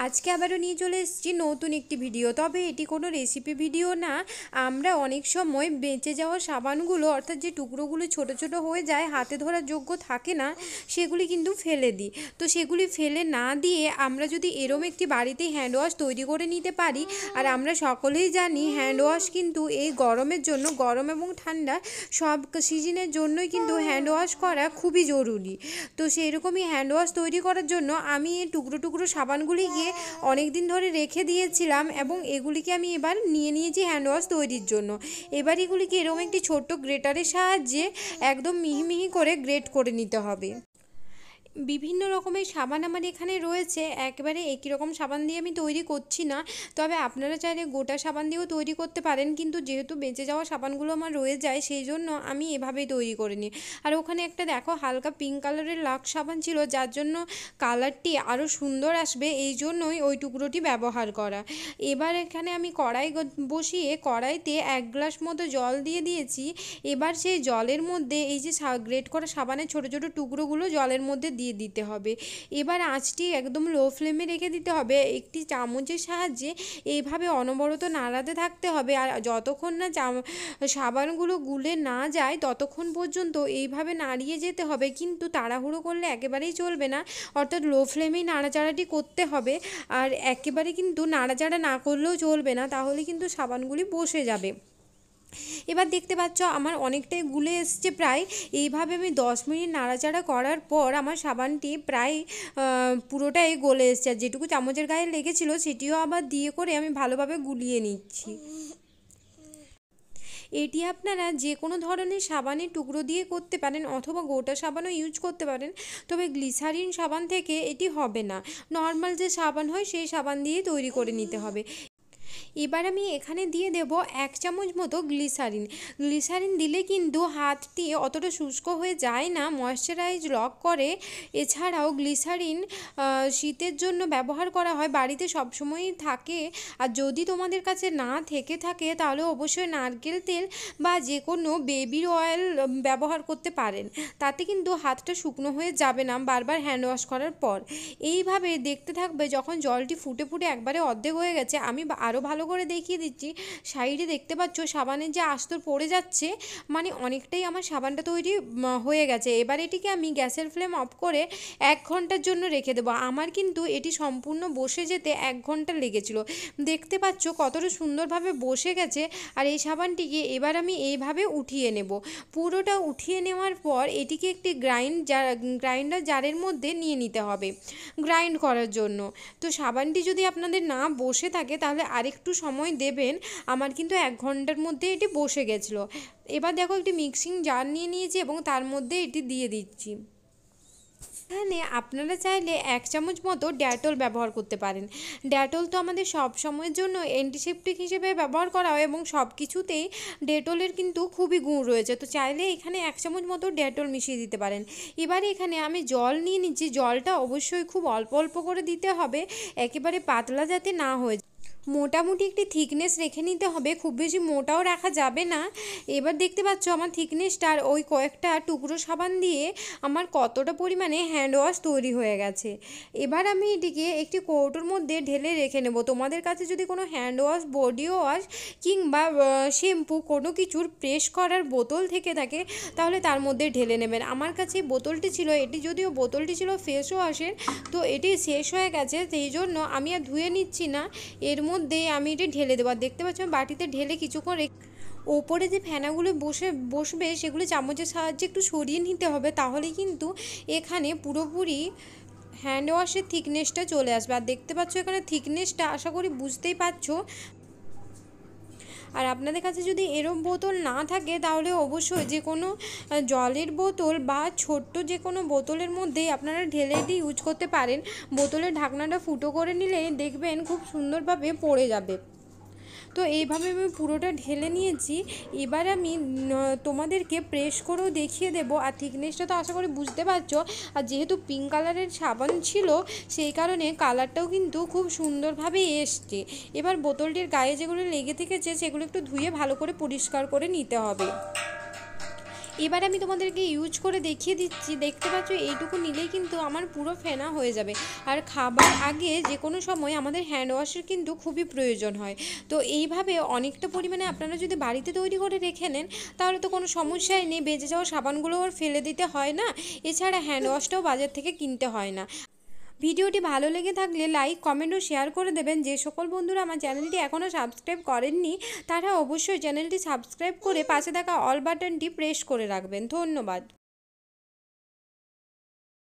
আজকে আবারও নিয়ে চলে এসেছি নতুন একটি ভিডিও। তবে এটি কোনো রেসিপি ভিডিও না। আমরা অনেক সময় বেঁচে যাওয়া সাবানগুলো, অর্থাৎ যে টুকরোগুলো ছোট ছোট হয়ে যায়, হাতে ধরার যোগ্য থাকে না, সেগুলি কিন্তু ফেলে দিই। তো সেগুলি ফেলে না দিয়ে আমরা যদি এরম একটি বাড়িতে হ্যান্ড ওয়াশ তৈরি করে নিতে পারি, আর আমরা সকলেই জানি হ্যান্ড ওয়াশ কিন্তু এই গরমের জন্য, গরম এবং ঠান্ডা সব সিজনের জন্যই কিন্তু হ্যান্ড ওয়াশ করা খুবই জরুরি। তো সেই রকমই হ্যান্ড ওয়াশ তৈরি করার জন্য আমি এই টুকরো টুকরো সাবানগুলিকে অনেক দিন ধরে রেখে দিয়েছিলাম এবং এগুলিকে আমি এবার নিয়ে নিয়েছি হ্যান্ড ওয়াশ তৈরির জন্য। এবার এগুলিকে এরকম একটি ছোট্ট গ্রেটারের সাহায্যে একদম মিহি মিহি করে গ্রেট করে নিতে হবে। বিভিন্ন রকমের সাবান আমার এখানে রয়েছে, একেবারে একই রকম সাবান দিয়ে আমি তৈরি করছি না। তবে আপনারা চাইলে গোটা সাবান দিয়েও তৈরি করতে পারেন, কিন্তু যেহেতু বেঁচে যাওয়া সাবানগুলো আমার রয়ে যায়, সেই জন্য আমি এভাবেই তৈরি করে নিই। আর ওখানে একটা দেখো হালকা পিঙ্ক কালারের লাক্স সাবান ছিল, যার জন্য কালারটি আরও সুন্দর আসবে, এই জন্যই ওই টুকরোটি ব্যবহার করা। এবার এখানে আমি কড়াই বসিয়ে কড়াইতে 1 গ্লাস মতো জল দিয়ে দিয়েছি। এবার সেই জলের মধ্যে এই যে গ্রেট করা সাবানের ছোটো ছোটো টুকরোগুলো জলের মধ্যে দিয়ে দিতে হবে। এবার আঁচটি একদম লো ফ্লেমে রেখে দিতে হবে। একটি চামচের সাহায্যে এইভাবে অনবরত নাড়াতে থাকতে হবে, আর যতক্ষণ না সাবানগুলো গুলে না যায় ততক্ষণ পর্যন্ত এইভাবে নাড়িয়ে যেতে হবে। কিন্তু তাড়াহুড়ো করলে একেবারেই চলবে না, অর্থাৎ লো ফ্লেমেই নাড়াচাড়াটি করতে হবে। আর একেবারে কিন্তু নাড়াচাড়া না করলেও চলবে না, তাহলে কিন্তু সাবানগুলি বসে যাবে। এবার দেখতে পাচ্ছ আমার অনেকটাই গুলে এসছে প্রায়। এইভাবে আমি 10 মিনিট নাড়াচাড়া করার পর আমার সাবানটি প্রায় পুরোটাই গলে এসছে। আর যেটুকু চামচের গায়ে লেগেছিলো সেটিও আবার দিয়ে করে আমি ভালোভাবে গুলিয়ে নিচ্ছি। এটি আপনারা যে কোনো ধরনের সাবানের টুকরো দিয়ে করতে পারেন, অথবা গোটা সাবানও ইউজ করতে পারেন। তবে গ্লিসারিন সাবান থেকে এটি হবে না, নর্মাল যে সাবান হয় সেই সাবান দিয়ে তৈরি করে নিতে হবে। এবার আমি এখানে দিয়ে দেব 1 চামচ মতো গ্লিসারিন। গ্লিসারিন দিলে কিন্তু হাতটি অতটা শুষ্ক হয়ে যায় না, ময়শ্চারাইজ লক করে। এছাড়াও গ্লিসারিন শীতের জন্য ব্যবহার করা হয়, বাড়িতে সবসময়ই থাকে। আর যদি তোমাদের কাছে না থেকে থাকে তাহলে অবশ্যই নারকেল তেল বা যে কোনো বেবির অয়েল ব্যবহার করতে পারেন, তাতে কিন্তু হাতটা শুকনো হয়ে যাবে না বারবার হ্যান্ড ওয়াশ করার পর। এইভাবে দেখতে থাকবে, যখন জলটি ফুটে ফুটে একবারে অর্ধেক হয়ে গেছে, আমি আরও ভালো করে দেখিয়ে দিচ্ছি। সাইডে দেখতে পাচ্ছ সাবানের যে আস্তর পড়ে যাচ্ছে, মানে অনেকটাই আমার সাবানটা তৈরি হয়ে গেছে। এবার এটিকে আমি গ্যাসের ফ্লেম অফ করে 1 ঘন্টার জন্য রেখে দেবো। আমার কিন্তু এটি সম্পূর্ণ বসে যেতে 1 ঘন্টা লেগেছিল। দেখতে পাচ্ছ কতটা সুন্দরভাবে বসে গেছে। আর এই সাবানটিকে এবার আমি এইভাবে উঠিয়ে নেব। পুরোটা উঠিয়ে নেওয়ার পর এটিকে একটি গ্রাইন্ডার জারের মধ্যে নিয়ে নিতে হবে গ্রাইন্ড করার জন্য। তো সাবানটি যদি আপনাদের না বসে থাকে তাহলে আরেকটু সময় দেবেন। আমার কিন্তু 1 ঘন্টার মধ্যে এটি বসে গেছিলো। এবার দেখো একটি মিক্সিং জার নিয়ে নিয়েছি এবং তার মধ্যে এটি দিয়ে দিচ্ছি। এখানে আপনারা চাইলে 1 চামচ মতো ডেটল ব্যবহার করতে পারেন। ডেটল তো আমাদের সব সময়ের জন্য অ্যান্টিসেপটিক হিসেবে ব্যবহার করা হয় এবং সব কিছুতেই ডেটলের কিন্তু খুবই গুণ রয়েছে। তো চাইলে এখানে 1 চামচ মতো ডেটল মিশিয়ে দিতে পারেন। এবারে এখানে আমি জল নিয়ে নিচ্ছি। জলটা অবশ্যই খুব অল্প অল্প করে দিতে হবে, একেবারে পাতলা যাতে না হয়ে যায়। মোটামুটি একটি থিকনেস রেখে নিতে হবে, খুব বেশি মোটাও রাখা যাবে না। এবার দেখতে পাচ্ছ আমার থিকনেসটার ওই কয়েকটা টুকরো সাবান দিয়ে আমার কতটা পরিমাণে হ্যান্ড ওয়াশ তৈরি হয়ে গেছে। এবার আমি এটিকে একটি কৌটোর মধ্যে ঢেলে রেখে নেব। তোমাদের কাছে যদি কোনো হ্যান্ড ওয়াশ, বডি ওয়াশ কিংবা শ্যাম্পু কোনো কিছুর প্রেস করার বোতল থেকে থাকে তাহলে তার মধ্যে ঢেলে নেবেন। আমার কাছে বোতলটি ছিল, এটি যদিও বোতলটি ছিল ফেস ওয়াশের, তো এটি শেষ হয়ে গেছে, সেই জন্য আমি আর ধুয়ে নিচ্ছি না। এর মধ্যে আমি এটি ঢেলে দেবো। দেখতে পাচ্ছি আমি বাটিতে ঢেলে কিছুক্ষণ ওপরে যে ফেনাগুলো বসবে সেগুলো চামচের সাহায্যে একটু সরিয়ে নিতে হবে, তাহলেই কিন্তু এখানে পুরোপুরি হ্যান্ড ওয়াশের থিকনেসটা চলে আসবে। আর দেখতে পাচ্ছ এখানে থিকনেসটা আশা করি বুঝতেই পারছো। আর আপনাদের কাছে যদি এরম বোতল না থাকে তাহলে অবশ্যই যে কোনো জলের বোতল বা ছোট্ট যে কোনো বোতলের মধ্যেই আপনারা ঢেলে এটি ইউজ করতে পারেন। বোতলের ঢাকনাটা ফুটো করে নিলে দেখবেন খুব সুন্দরভাবে পড়ে যাবে। তো এইভাবে আমি পুরোটা ঢেলে নিয়েছি। এবার আমি তোমাদেরকে প্রেস করেও দেখিয়ে দেবো। আর থিকনেসটা তো আশা করি বুঝতে পারছো। আর যেহেতু পিঙ্ক কালারের সাবান ছিল সেই কারণে কালারটাও কিন্তু খুব সুন্দরভাবে এসছে। এবার বোতলটির গায়ে যেগুলো লেগে থেকেছে সেগুলো একটু ধুয়ে ভালো করে পরিষ্কার করে নিতে হবে। এবার আমি তোমাদেরকে ইউজ করে দেখিয়ে দিচ্ছি। দেখতে পাচ্ছ এইটুকু নিলেই কিন্তু আমার পুরো ফেনা হয়ে যাবে। আর খাবার আগে যে কোনো সময় আমাদের হ্যান্ড ওয়াশের কিন্তু খুবই প্রয়োজন হয়। তো এইভাবে অনেকটা পরিমাণে আপনারা যদি বাড়িতে তৈরি করে রেখে নেন তাহলে তো কোনো সমস্যাই নেই, বেঁচে যাওয়া সাবানগুলো আর ফেলে দিতে হয় না, এছাড়া হ্যান্ড ওয়াশটাও বাজার থেকে কিনতে হয় না। ভিডিওটি ভালো লেগে থাকলে লাইক, কমেন্ট ও শেয়ার করে দেবেন। যে সকল বন্ধুরা আমার চ্যানেলটি এখনও সাবস্ক্রাইব করেননি তারা অবশ্যই চ্যানেলটি সাবস্ক্রাইব করে পাশে থাকা অল বাটনটি প্রেস করে রাখবেন। ধন্যবাদ।